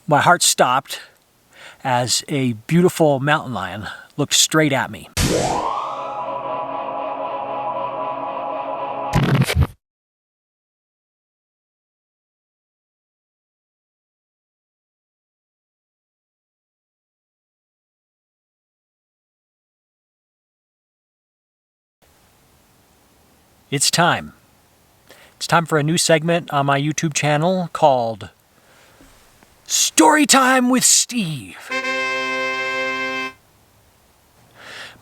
My heart stopped as a beautiful mountain lion looked straight at me. It's time. It's time for a new segment on my YouTube channel called Storytime with Steve.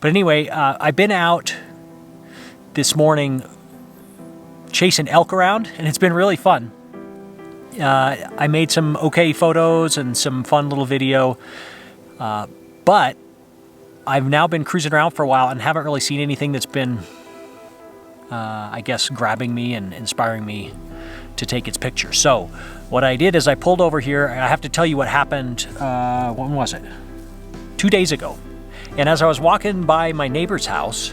But anyway, I've been out this morning chasing elk around, and it's been really fun. I made some okay photos and some fun little video, but I've now been cruising around for a while and haven't really seen anything that's been I guess grabbing me and inspiring me to take its picture. So what I did is I pulled over here. I have to tell you what happened, when was it? 2 days ago. And as I was walking by my neighbor's house,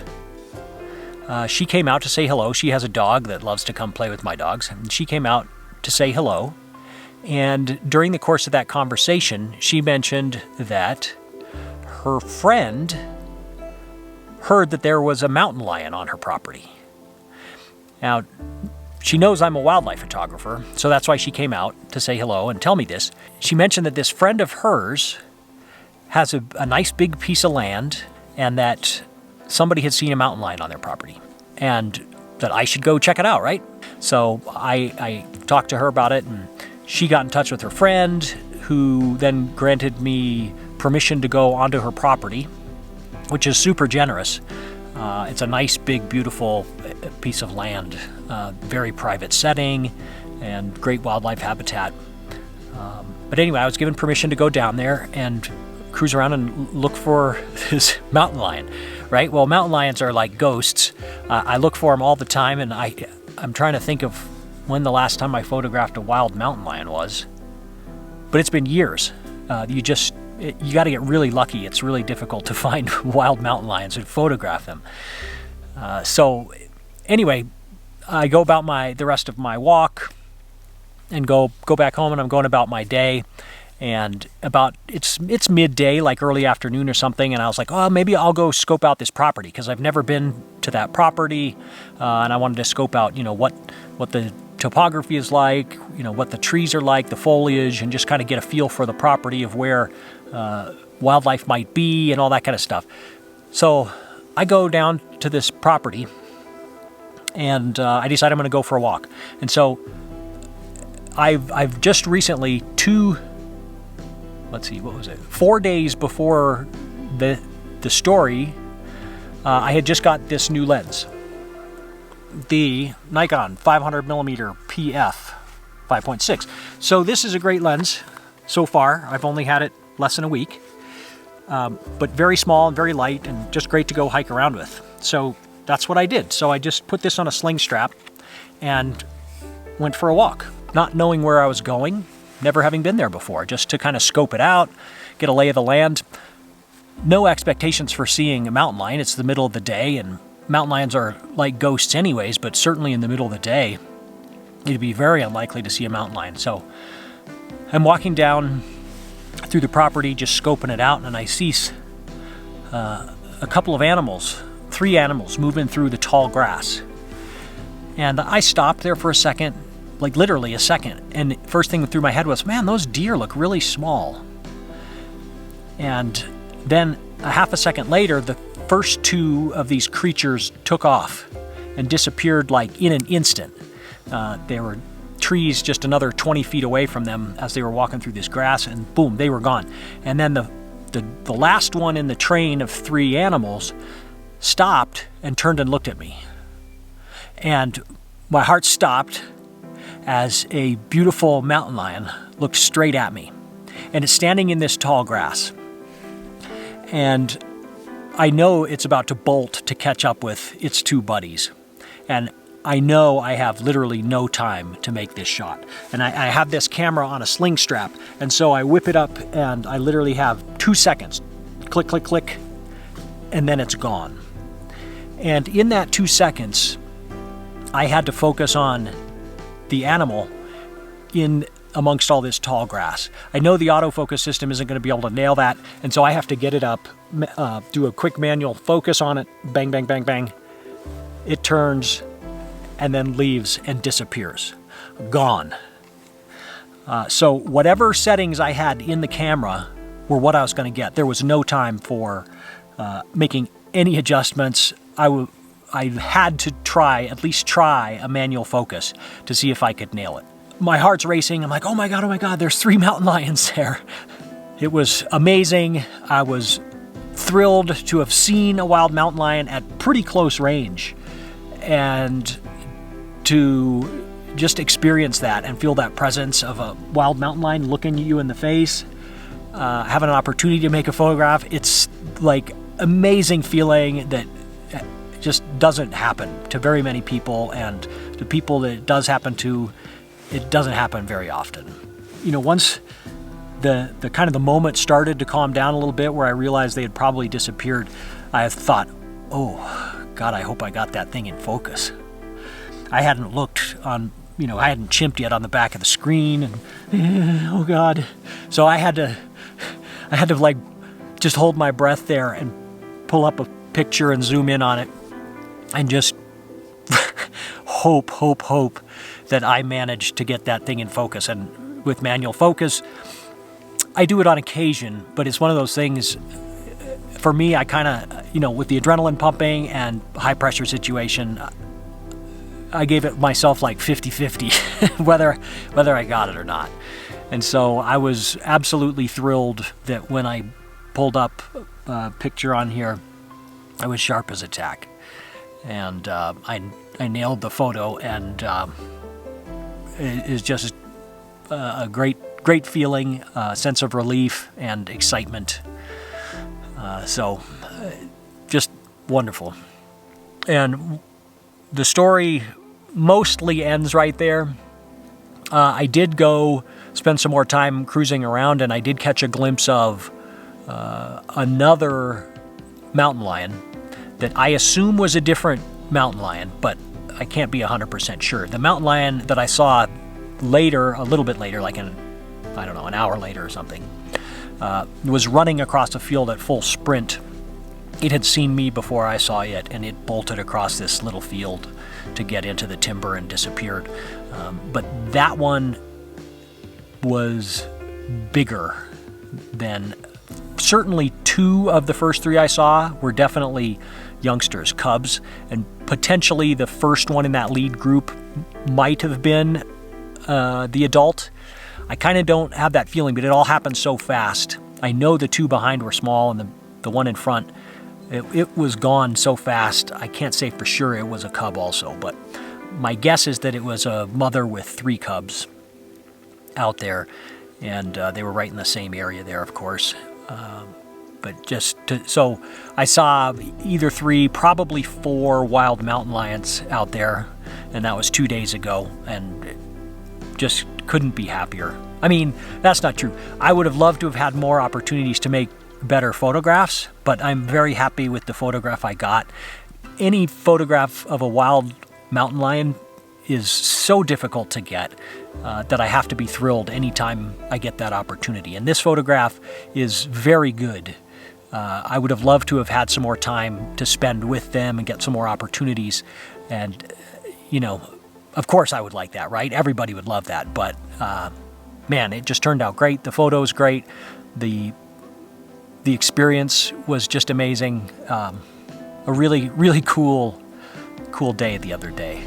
she came out to say hello. She has a dog that loves to come play with my dogs. And she came out to say hello. And during the course of that conversation, she mentioned that her friend heard that there was a mountain lion on her property. Now, she knows I'm a wildlife photographer, so that's why she came out to say hello and tell me this. She mentioned that this friend of hers has a nice big piece of land and that somebody had seen a mountain lion on their property and that I should go check it out, right? So I talked to her about it, and she got in touch with her friend, who then granted me permission to go onto her property, which is super generous. It's a nice, big, beautiful piece of land, very private setting, and great wildlife habitat. But anyway, I was given permission to go down there and cruise around and look for this mountain lion, right? Well, mountain lions are like ghosts. I look for them all the time, and I'm trying to think of when the last time I photographed a wild mountain lion was. But it's been years. You got to get really lucky. It's really difficult to find wild mountain lions and photograph them. So anyway, I go about the rest of my walk and go back home, and I'm going about my day. And it's midday, like early afternoon or something, and I was like, oh, maybe I'll go scope out this property, because I've never been to that property, and I wanted to scope out, what the topography is like, what the trees are like, the foliage, and just kind of get a feel for the property of where wildlife might be and all that kind of stuff. So I go down to this property, and I decide I'm going to go for a walk. And so I've just recently 4 days before the story, I had just got this new lens, the Nikon 500mm PF 5.6. So this is a great lens so far. I've only had it less than a week, but very small and very light and just great to go hike around with. So that's what I did. So I just put this on a sling strap and went for a walk, not knowing where I was going, never having been there before, just to kind of scope it out, get a lay of the land. No expectations for seeing a mountain lion. It's the middle of the day, and mountain lions are like ghosts anyways, but certainly in the middle of the day, it'd be very unlikely to see a mountain lion. So I'm walking down through the property, just scoping it out, and I see a couple of animals, 3 animals moving through the tall grass. And I stopped there for a second, like literally a second, and first thing through my head was, man, those deer look really small. And then a half a second later, the first 2 of these creatures took off and disappeared like in an instant. There were trees just another 20 feet away from them as they were walking through this grass, and boom, they were gone. And then the last one in the train of 3 animals stopped and turned and looked at me. And my heart stopped as a beautiful mountain lion looked straight at me. And it's standing in this tall grass. And I know it's about to bolt to catch up with its 2 buddies. And I know I have literally no time to make this shot. And I have this camera on a sling strap, and so I whip it up, and I literally have 2 seconds. Click, click, click, and then it's gone. And in that 2 seconds, I had to focus on the animal in amongst all this tall grass. I know the autofocus system isn't going to be able to nail that, and so I have to get it up, do a quick manual focus on it, bang, bang, bang, bang. It turns and then leaves and disappears. Gone. So whatever settings I had in the camera were what I was going to get. There was no time for making any adjustments. I had to at least try a manual focus to see if I could nail it. My heart's racing. I'm like, oh my God, there's 3 mountain lions there. It was amazing. I was thrilled to have seen a wild mountain lion at pretty close range, and to just experience that and feel that presence of a wild mountain lion looking at you in the face, having an opportunity to make a photograph. It's like amazing feeling that just doesn't happen to very many people, and the people that it does happen to, it doesn't happen very often. You know, once the kind of the moment started to calm down a little bit, where I realized they had probably disappeared, I thought, oh God, I hope I got that thing in focus. I hadn't looked on, I hadn't chimped yet on the back of the screen, and oh God. So I had to like just hold my breath there and pull up a picture and zoom in on it and just hope that I managed to get that thing in focus. And with manual focus, I do it on occasion, but it's one of those things, for me, I kind of, with the adrenaline pumping and high pressure situation, I gave it myself like 50-50 whether I got it or not. And so I was absolutely thrilled that when I pulled up a picture on here, I was sharp as a tack. And I nailed the photo, and it is just a great feeling, sense of relief and excitement. So just wonderful. And the story mostly ends right there. I did go spend some more time cruising around, and I did catch a glimpse of another mountain lion that I assume was a different mountain lion, but I can't be 100% sure. The mountain lion that I saw later, a little bit later, like an hour later or something, was running across the field at full sprint. It had seen me before I saw it, and it bolted across this little field to get into the timber and disappeared. But that one was bigger than, certainly 2 of the first 3 I saw were definitely youngsters, cubs, and potentially the first one in that lead group might have been the adult. I kind of don't have that feeling, but it all happened so fast. I know the 2 behind were small, and the one in front, it was gone so fast. I can't say for sure it was a cub also, but my guess is that it was a mother with 3 cubs out there, and they were right in the same area there, of course. So I saw either 3, probably 4 wild mountain lions out there, and that was 2 days ago, and just couldn't be happier. I mean, that's not true. I would have loved to have had more opportunities to make better photographs, but I'm very happy with the photograph I got. Any photograph of a wild mountain lion is so difficult to get that I have to be thrilled anytime I get that opportunity. And this photograph is very good. I would have loved to have had some more time to spend with them and get some more opportunities. And, of course I would like that, right? Everybody would love that. But, man, it just turned out great. The photo is great. The experience was just amazing. A really, really cool day the other day.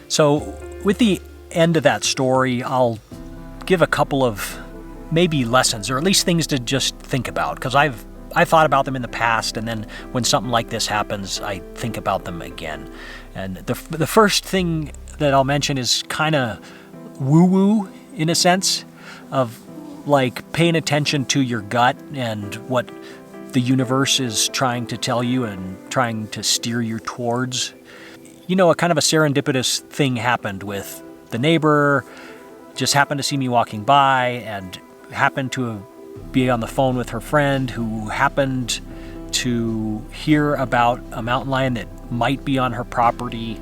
So with the end of that story, I'll give a couple of maybe lessons, or at least things to just think about, because I've thought about them in the past, and then when something like this happens, I think about them again. And the first thing that I'll mention is kind of woo-woo in a sense, of like paying attention to your gut and what the universe is trying to tell you and trying to steer you towards. You know, a kind of a serendipitous thing happened with the neighbor, just happened to see me walking by and happened to be on the phone with her friend who happened to hear about a mountain lion that might be on her property,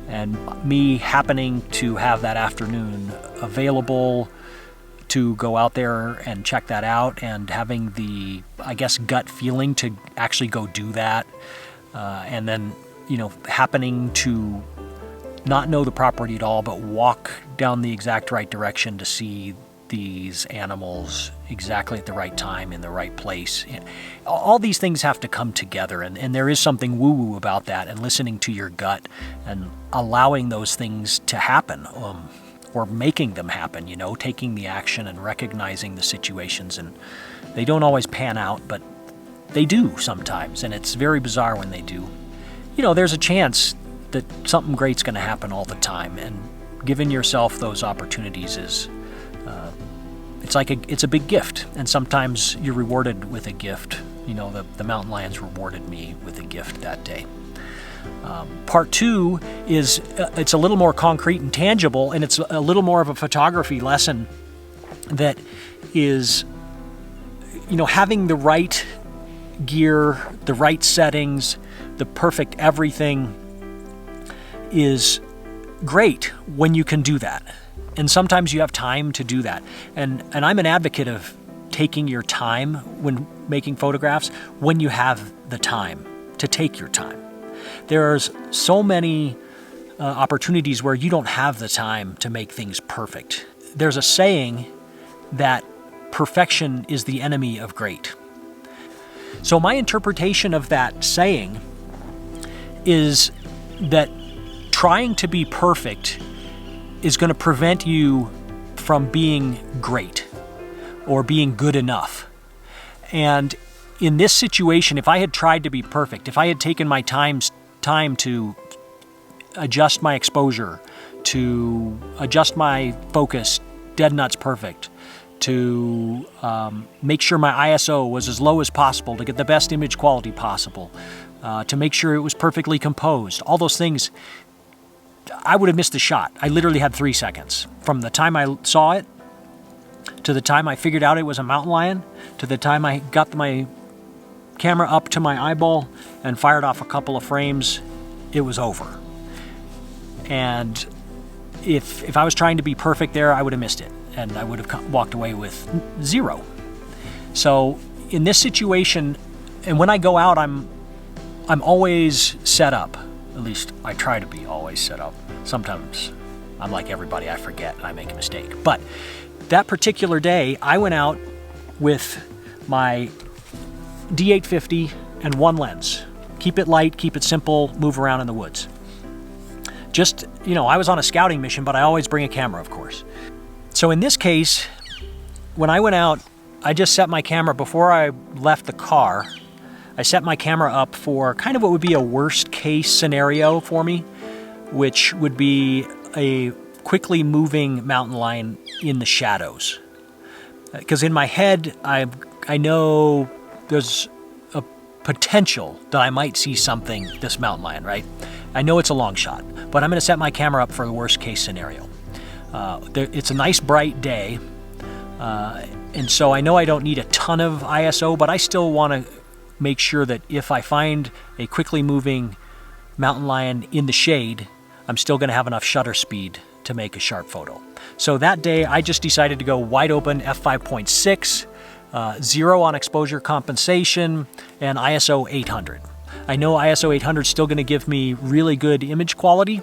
and me happening to have that afternoon available to go out there and check that out, and having the, I guess, gut feeling to actually go do that. And then, you know, happening to not know the property at all, but walk down the exact right direction to see these animals exactly at the right time in the right place. All these things have to come together, and there is something woo-woo about that, and listening to your gut and allowing those things to happen, or making them happen, you know, taking the action and recognizing the situations. And they don't always pan out, but they do sometimes, and it's very bizarre when they do. You know, there's a chance that something great's going to happen all the time, and giving yourself those opportunities is it's a big gift, and sometimes you're rewarded with a gift. You know, the mountain lions rewarded me with a gift that day. Part two is it's a little more concrete and tangible, and it's a little more of a photography lesson that is, you know, having the right gear, the right settings, the perfect everything is great when you can do that. And sometimes you have time to do that. And I'm an advocate of taking your time when making photographs, when you have the time to take your time. There's so many opportunities where you don't have the time to make things perfect. There's a saying that perfection is the enemy of great. So my interpretation of that saying is that trying to be perfect is going to prevent you from being great or being good enough. And in this situation, if I had tried to be perfect, if I had taken my time to adjust my exposure, to adjust my focus dead nuts perfect, to make sure my ISO was as low as possible to get the best image quality possible, to make sure it was perfectly composed, all those things, I would have missed the shot. I literally had 3 seconds. From the time I saw it, to the time I figured out it was a mountain lion, to the time I got my camera up to my eyeball and fired off a couple of frames, it was over. And if I was trying to be perfect there, I would have missed it, and I would have walked away with 0. So in this situation, and when I go out, I'm always set up. At least I try to be always set up. Sometimes I'm like everybody, I forget and I make a mistake. But that particular day, I went out with my D850 and one lens. Keep it light, keep it simple, move around in the woods. Just, you know, I was on a scouting mission, but I always bring a camera, of course. So in this case, when I went out, I just set my camera before I left the car. I set my camera up for kind of what would be a worst case scenario for me, which would be a quickly moving mountain lion in the shadows. Because in my head, I know there's a potential that I might see something, this mountain lion, right? I know it's a long shot, but I'm going to set my camera up for the worst case scenario. It's a nice bright day, and so I know I don't need a ton of ISO, but I still want to make sure that if I find a quickly moving mountain lion in the shade, I'm still going to have enough shutter speed to make a sharp photo. So that day I just decided to go wide open f5.6, 0 on exposure compensation, and ISO 800. I know ISO 800 is still going to give me really good image quality,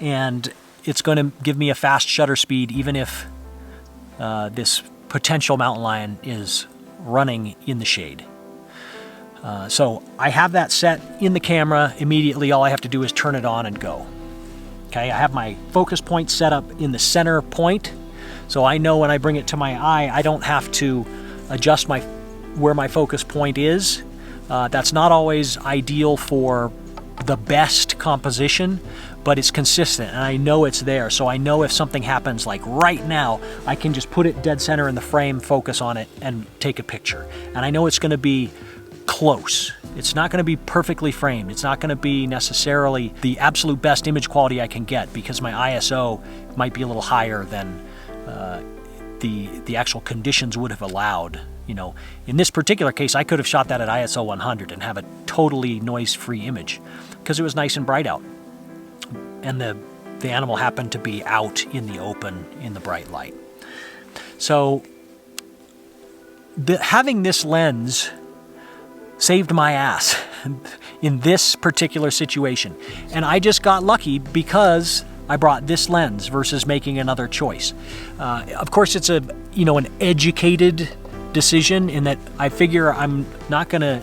and it's going to give me a fast shutter speed even if this potential mountain lion is running in the shade. So I have that set in the camera immediately. All I have to do is turn it on and go. Okay, I have my focus point set up in the center point, so I know when I bring it to my eye, I don't have to adjust where my focus point is. That's not always ideal for the best composition, but it's consistent and I know it's there. So I know if something happens like right now, I can just put it dead center in the frame, focus on it, and take a picture. And I know it's going to be close. It's not going to be perfectly framed. It's not going to be necessarily the absolute best image quality I can get because my ISO might be a little higher than the actual conditions would have allowed. You know, in this particular case, I could have shot that at ISO 100 and have a totally noise-free image because it was nice and bright out. And the animal happened to be out in the open in the bright light. So having this lens saved my ass in this particular situation. And I just got lucky because I brought this lens versus making another choice. Of course, it's an educated decision in that I figure I'm not gonna,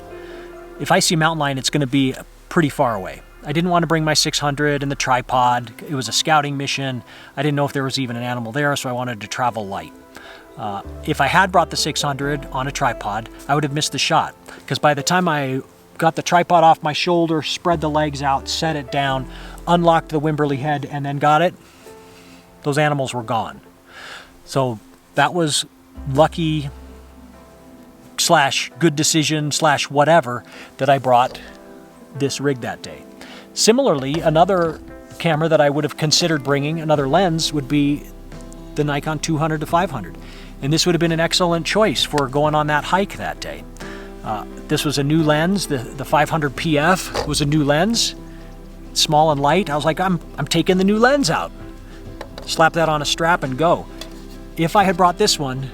if I see a mountain lion, it's gonna be pretty far away. I didn't want to bring my 600 and the tripod. It was a scouting mission. I didn't know if there was even an animal there, so I wanted to travel light. If I had brought the 600 on a tripod, I would have missed the shot because by the time I got the tripod off my shoulder, spread the legs out, set it down, unlocked the Wimberley head, and then got it, those animals were gone. So that was lucky / good decision / whatever that I brought this rig that day. Similarly, another camera that I would have considered bringing, another lens, would be the Nikon 200 to 500. And this would have been an excellent choice for going on that hike that day. This was a new lens. The 500 PF was a new lens, small and light. I was like, I'm taking the new lens out. Slap that on a strap and go. If I had brought this one,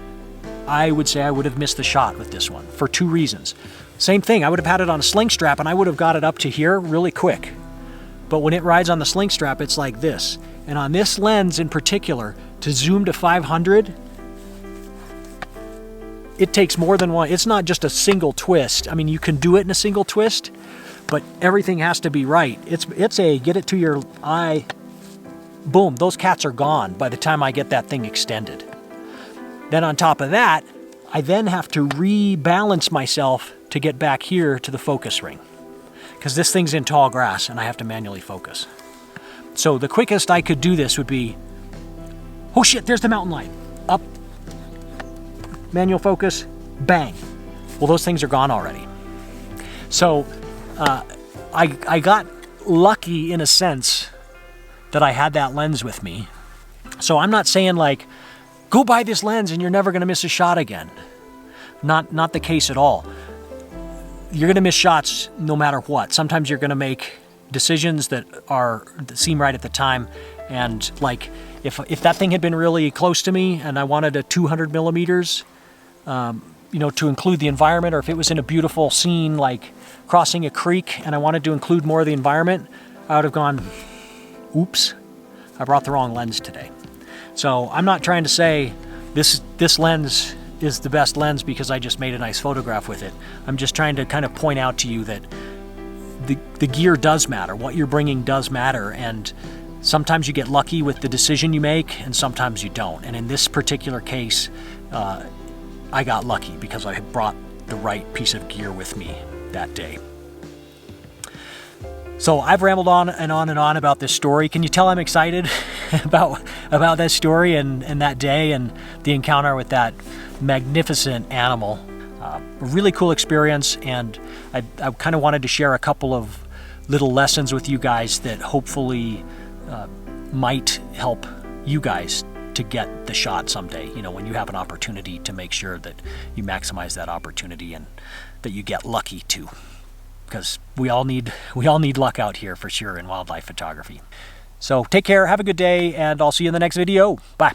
I would say I would have missed the shot with this one for 2 reasons. Same thing, I would have had it on a sling strap and I would have got it up to here really quick. But when it rides on the sling strap, it's like this. And on this lens in particular, to zoom to 500, it takes more than one. It's not just a single twist. I mean, you can do it in a single twist, but everything has to be right. It's a get it to your eye, boom, those cats are gone by the time I get that thing extended. Then on top of that, I then have to rebalance myself to get back here to the focus ring because this thing's in tall grass and I have to manually focus. So the quickest I could do this would be, oh shit, there's the mountain lion. Up, manual focus, bang. Well, those things are gone already. So I got lucky in a sense that I had that lens with me. So I'm not saying like, go buy this lens and you're never gonna miss a shot again. Not the case at all. You're gonna miss shots no matter what. Sometimes you're gonna make decisions that seem right at the time. And like, if that thing had been really close to me and I wanted a 200 millimeters, to include the environment, or if it was in a beautiful scene like crossing a creek and I wanted to include more of the environment, I would have gone, oops, I brought the wrong lens today. So I'm not trying to say this lens is the best lens because I just made a nice photograph with it. I'm just trying to kind of point out to you that the gear does matter. What you're bringing does matter. And sometimes you get lucky with the decision you make and sometimes you don't. And in this particular case, I got lucky because I had brought the right piece of gear with me that day. So I've rambled on and on and on about this story. Can you tell I'm excited about that story and that day and the encounter with that magnificent animal? A really cool experience, and I kind of wanted to share a couple of little lessons with you guys that hopefully might help you guys to get the shot someday, when you have an opportunity, to make sure that you maximize that opportunity and that you get lucky too. Because we all need luck out here for sure in wildlife photography. So take care, have a good day, and I'll see you in the next video. Bye.